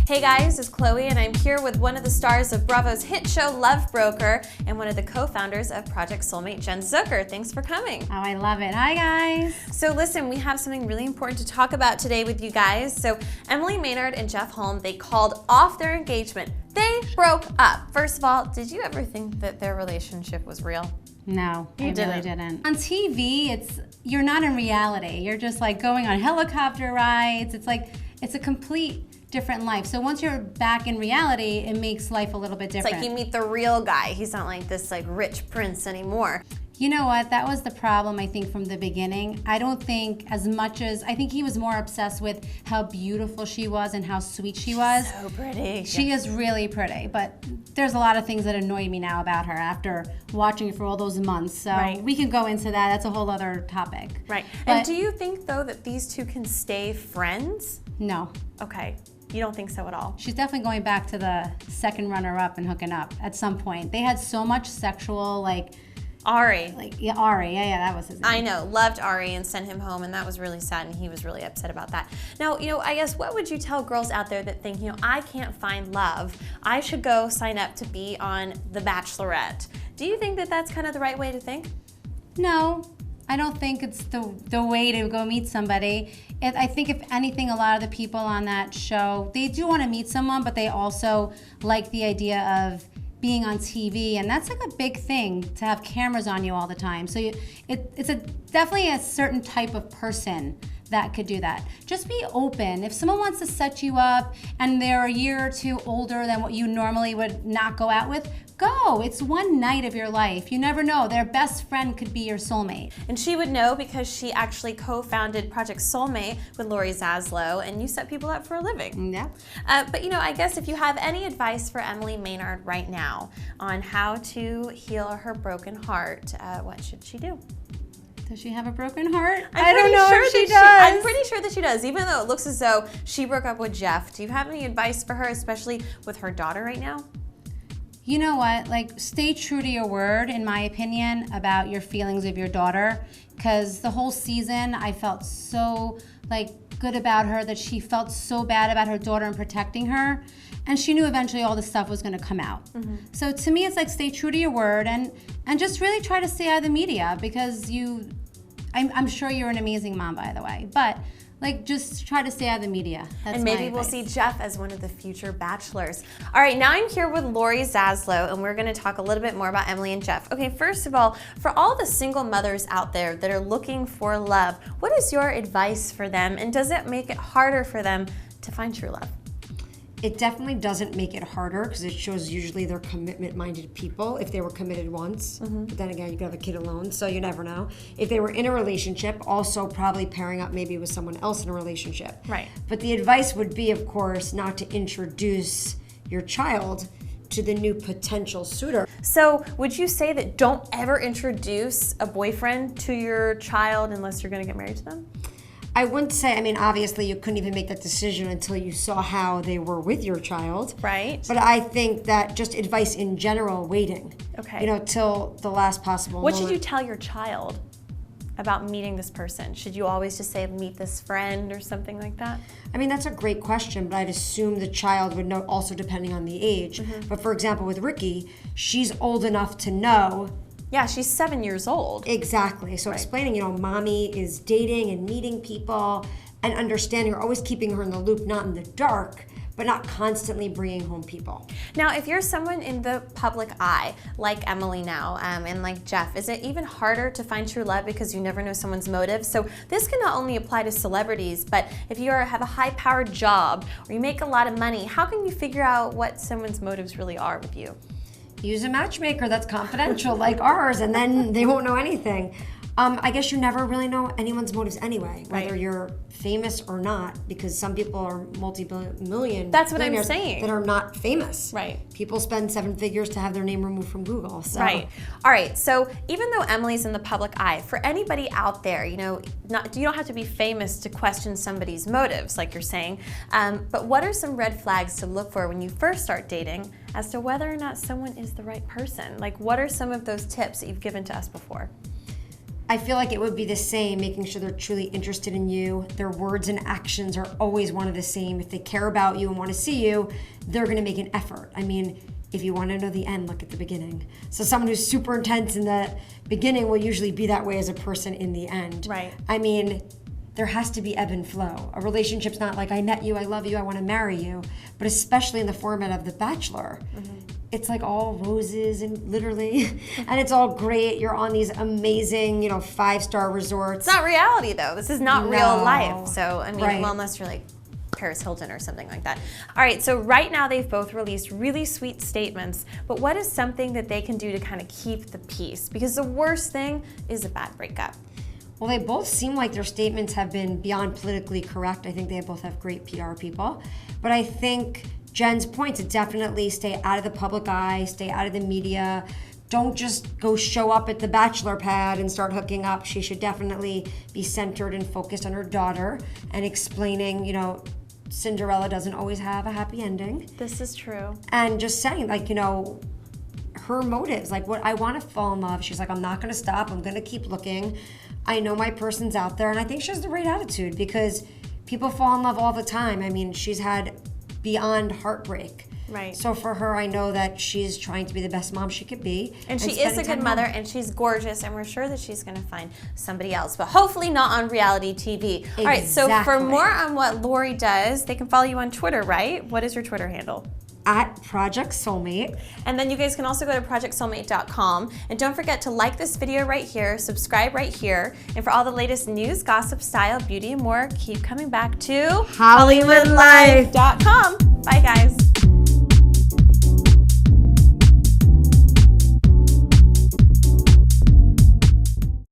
Hey guys, it's Chloe and I'm here with one of the stars of Bravo's hit show Love Broker and one of the co-founders of Project Soulmate, Jenn Zucher. Thanks for coming. Oh, I love it. Hi guys. So listen, we have something really important to talk about today with you guys. So Emily Maynard and Jef Holms, they called off their engagement. They broke up. First of all, did you ever think that their relationship was real? No, I really didn't. On TV, you're not in reality. You're just like going on helicopter rides. It's a complete different life. So once you're back in reality, it makes life a little bit different. It's like you meet the real guy. He's not like this rich prince anymore. You know what? That was the problem, I think, from the beginning. I don't think I think he was more obsessed with how beautiful she was and how sweet she was. So pretty. She is really pretty, but there's a lot of things that annoy me now about her after watching her for all those months. So we can go into that. That's a whole other topic. Right. And do you think, though, that these two can stay friends? No. Okay. You don't think so at all? She's definitely going back to the second runner-up and hooking up at some point. They had so much sexual, Ari. Ari. Yeah, that was his name. I know. Loved Ari and sent him home, and that was really sad, and he was really upset about that. Now, I guess what would you tell girls out there that think, I can't find love. I should go sign up to be on The Bachelorette. Do you think that that's kind of the right way to think? No. I don't think it's the way to go meet somebody. I think if anything, a lot of the people on that show, they do want to meet someone, but they also like the idea of being on TV, and that's like a big thing to have cameras on you all the time. So it's definitely a certain type of person that could do that. Just be open. If someone wants to set you up and they're a year or two older than what you normally would not go out with, go. It's one night of your life. You never know. Their best friend could be your soulmate. And she would know because she actually co-founded Project Soulmate with Zaslow, and you set people up for a living. Yeah. But I guess if you have any advice for Emily Maynard right now on how to heal her broken heart, what should she do? Does she have a broken heart? I don't know if she does. I'm pretty sure that she does, even though it looks as though she broke up with Jef. Do you have any advice for her, especially with her daughter right now? You know what? Stay true to your word, in my opinion, about your feelings of your daughter. Because the whole season, I felt so good about her, that she felt so bad about her daughter and protecting her. And she knew eventually all this stuff was going to come out. Mm-hmm. So to me, it's stay true to your word and just really try to stay out of the media, because I'm sure you're an amazing mom, by the way, but just try to stay out of the media. That's and maybe we'll see Jef as one of the future bachelors. All right, now I'm here with Zaslow, and we're going to talk a little bit more about Emily and Jef. Okay, first of all, for all the single mothers out there that are looking for love, what is your advice for them, and does it make it harder for them to find true love? It definitely doesn't make it harder, because it shows usually they're commitment-minded people if they were committed once. Mm-hmm. But then again, you could have a kid alone, so you never know. If they were in a relationship, also probably pairing up maybe with someone else in a relationship. Right. But the advice would be, of course, not to introduce your child to the new potential suitor. So would you say that don't ever introduce a boyfriend to your child unless you're going to get married to them? I wouldn't say, obviously you couldn't even make that decision until you saw how they were with your child. Right. But I think that just advice in general, waiting. Okay. Till the last possible What moment. should you tell your child about meeting this person? Should you always just say, meet this friend or something like that? That's a great question, but I'd assume the child would know, also depending on the age. Mm-hmm. But for example, with Ricky, she's old enough to know. Yeah, she's 7 years old. Exactly. So explaining, mommy is dating and meeting people and understanding her, always keeping her in the loop, not in the dark, but not constantly bringing home people. Now, if you're someone in the public eye, like Emily now, and like Jef, is it even harder to find true love because you never know someone's motive? So this can not only apply to celebrities, but if you have a high-powered job or you make a lot of money, how can you figure out what someone's motives really are with you? Use a matchmaker that's confidential like ours, and then they won't know anything. I guess you never really know anyone's motives anyway, whether you're famous or not, because some people are multi-million. That's what I'm saying. That are not famous. Right. People spend 7 figures to have their name removed from Google. So. Right. All right. So even though Emily's in the public eye, for anybody out there, you don't have to be famous to question somebody's motives, like you're saying. But what are some red flags to look for when you first start dating as to whether or not someone is the right person? What are some of those tips that you've given to us before? I feel like it would be the same, making sure they're truly interested in you. Their words and actions are always one of the same. If they care about you and want to see you, they're going to make an effort. I mean, if you want to know the end, look at the beginning. So someone who's super intense in the beginning will usually be that way as a person in the end. Right. I mean, there has to be ebb and flow. A relationship's not like, I met you, I love you, I want to marry you. But especially in the format of The Bachelor, it's like all roses and literally, and it's all great. You're on these amazing, 5-star resorts. It's not reality though. This is not real life. So, I mean, Right. well, unless you're like Paris Hilton or something like that. All right, so right now they've both released really sweet statements, but what is something that they can do to kind of keep the peace? Because the worst thing is a bad breakup. Well, they both seem like their statements have been beyond politically correct. I think they both have great PR people. But I think Jenn's point to definitely stay out of the public eye, stay out of the media. Don't just go show up at the bachelor pad and start hooking up. She should definitely be centered and focused on her daughter and explaining, Cinderella doesn't always have a happy ending. This is true. And just saying, her motives, like what I want to fall in love. She's like, I'm not going to stop. I'm going to keep looking. I know my person's out there. And I think she has the right attitude because people fall in love all the time. I mean, she's had beyond heartbreak. Right. So for her, I know that she's trying to be the best mom she could be. And she is a good mother, and she's gorgeous, and we're sure that she's going to find somebody else, but hopefully not on reality TV. All right, so for more on what Lori does, they can follow you on Twitter, right? What is your Twitter handle? At Project Soulmate. And then you guys can also go to projectsoulmate.com. And don't forget to like this video right here, subscribe right here. And for all the latest news, gossip, style, beauty, and more, keep coming back to HollywoodLife.com. Bye, guys.